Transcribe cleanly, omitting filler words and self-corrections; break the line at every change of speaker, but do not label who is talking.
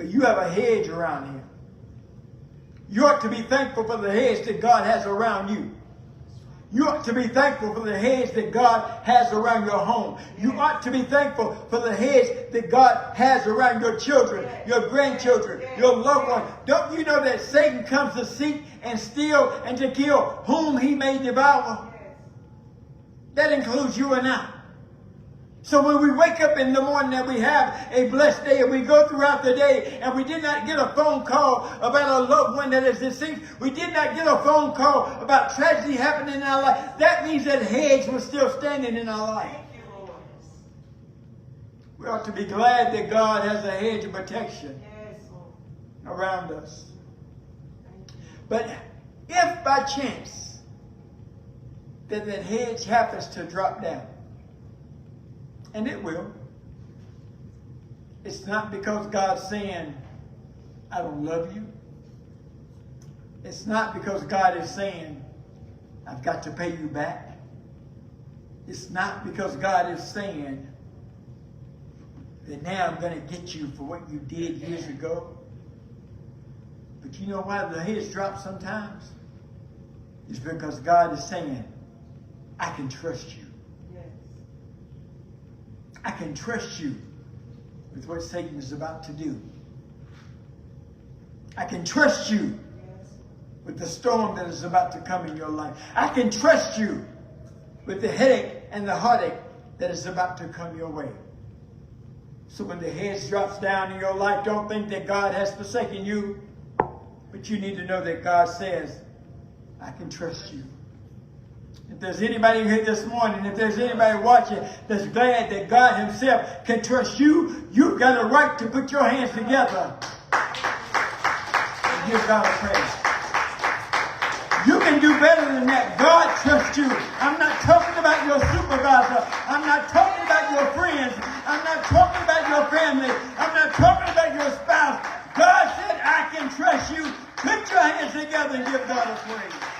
but you have a hedge around him. You ought to be thankful for the hedge that God has around you. You ought to be thankful for the hedge that God has around your home. You ought to be thankful for the hedge that God has around your children, your grandchildren, your loved ones. Don't you know that Satan comes to seek and steal and to kill whom he may devour? That includes you and I. So when we wake up in the morning and we have a blessed day and we go throughout the day and we did not get a phone call about a loved one that is deceased, we did not get a phone call about tragedy happening in our life, that means that hedge was still standing in our life. We ought to be glad that God has a hedge of protection around us. But if by chance that hedge happens to drop down, and it will, it's not because God's saying, I don't love you. It's not because God is saying, I've got to pay you back. It's not because God is saying that now I'm going to get you for what you did years ago. But you know why the hedge drops sometimes? It's because God is saying, I can trust you. I can trust you with what Satan is about to do. I can trust you with the storm that is about to come in your life. I can trust you with the headache and the heartache that is about to come your way. So when the hedge drops down in your life, don't think that God has forsaken you. But you need to know that God says, I can trust you. If there's anybody here this morning, if there's anybody watching that's glad that God himself can trust you, you've got a right to put your hands together and give God a praise. You can do better than that. God trusts you. I'm not talking about your supervisor. I'm not talking about your friends. I'm not talking about your family. I'm not talking about your spouse. God said, I can trust you. Put your hands together and give God a praise.